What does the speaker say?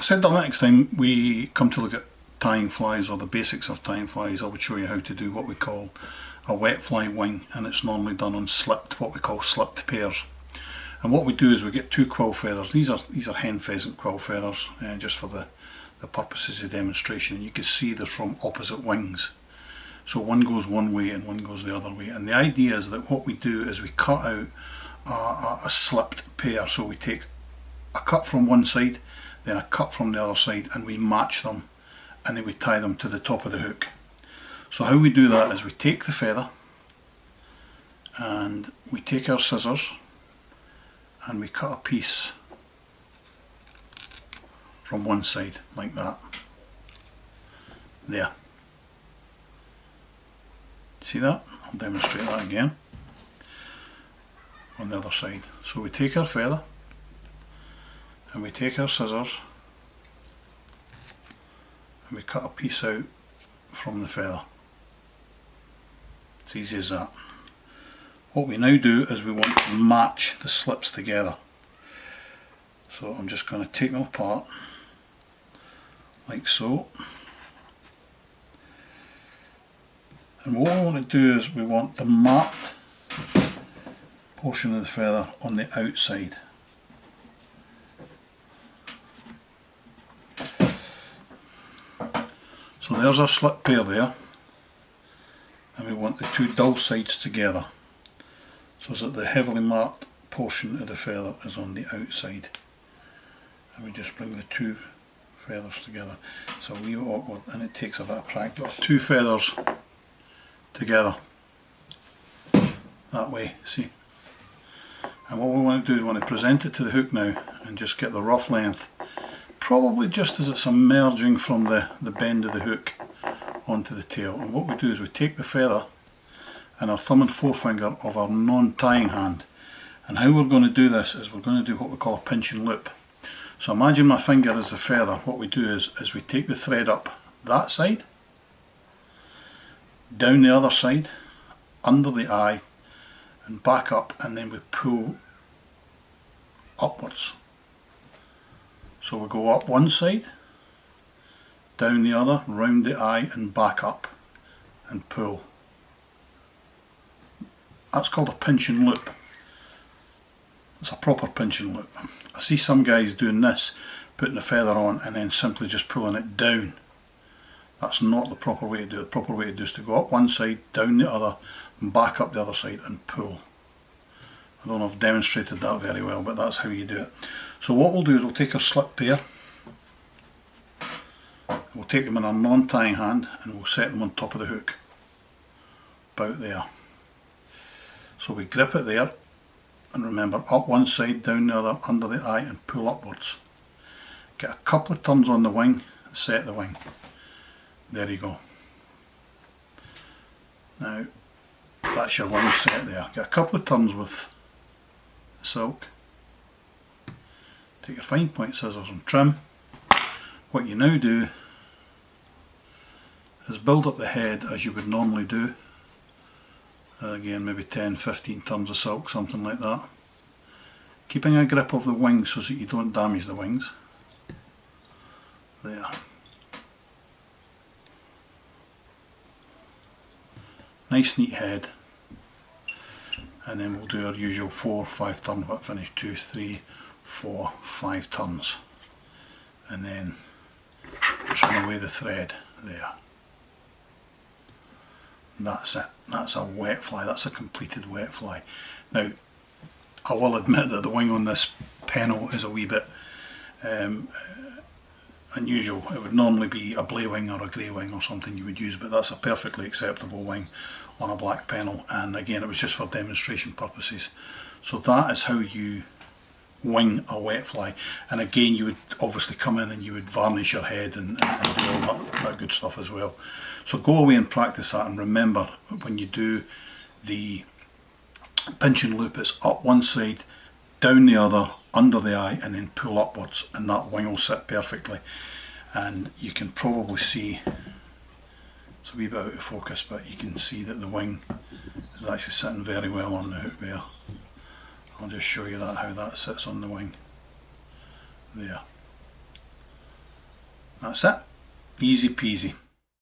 said the next time we come to look at tying flies, or the basics of tying flies, I would show you how to do what we call a wet fly wing, and it's normally done on slipped, what we call slipped pairs. And what we do is we get two quill feathers. These are hen pheasant quill feathers, just for the purposes of demonstration. And you can see they're from opposite wings. So one goes one way and one goes the other way. And the idea is that what we do is we cut out a slipped pair. So we take a cut from one side, then a cut from the other side, and we match them, and then we tie them to the top of the hook. So how we do that is we take the feather and we take our scissors and we cut a piece from one side like that. There. See that? I'll demonstrate that again on the other side. So we take our feather and we take our scissors and we cut a piece out from the feather. It's easy as that. What we now do is we want to match the slips together. So I'm just going to take them apart like so. And what I want to do is we want the marked portion of the feather on the outside. So there's our slip pair there, and we want the two dull sides together so that the heavily marked portion of the feather is on the outside, and we just bring the two feathers together. It's a wee bit awkward and it takes a bit of practice. Two feathers together that way, see? And what we want to do is we want to present it to the hook now and just get the rough length, probably just as it's emerging from the bend of the hook onto the tail. And what we do is we take the feather and our thumb and forefinger of our non-tying hand, and how we're going to do this is we're going to do what we call a pinch and loop. So imagine my finger is the feather. What we do is we take the thread up that side, down the other side, under the eye, and back up, and then we pull upwards. So we go up one side, down the other, round the eye and back up, and pull. That's called a pinch and loop. It's a proper pinch and loop. I see some guys doing this, putting the feather on and then simply just pulling it down. That's not the proper way to do it. The proper way to do it is to go up one side, down the other, and back up the other side and pull. I don't know if I've demonstrated that very well, but that's how you do it. So what we'll do is we'll take our slip pair, and we'll take them in our non-tying hand and we'll set them on top of the hook, about there. So we grip it there, and remember, up one side, down the other, under the eye, and pull upwards. Get a couple of turns on the wing and set the wing. There you go. Now that's your wing set there. Get a couple of turns with the silk. Take your fine point scissors and trim. What you now do is build up the head as you would normally do. Again, maybe 10-15 turns of silk, something like that. Keeping a grip of the wings so that you don't damage the wings. There. Nice neat head. And then we'll do our usual 4-5 turn whip finish, 2, 3, 4, 5 turns. And then trim away the thread there. And that's it. That's a wet fly. That's a completed wet fly. Now, I will admit that the wing on this Pennell is a wee bit unusual. It would normally be a blue wing or a grey wing or something you would use, but that's a perfectly acceptable wing on a black Pennell, and again it was just for demonstration purposes. So that is how you wing a wet fly, and again you would obviously come in and you would varnish your head and do all that good stuff as well. So go away and practice that, and remember, when you do the pinch and loop, it's up one side, down the other, under the eye, and then pull upwards, and that wing will sit perfectly. And you can probably see, it's a wee bit out of focus, but you can see that the wing is actually sitting very well on the hook there. I'll just show you that, how that sits on the wing there. That's it. Easy peasy.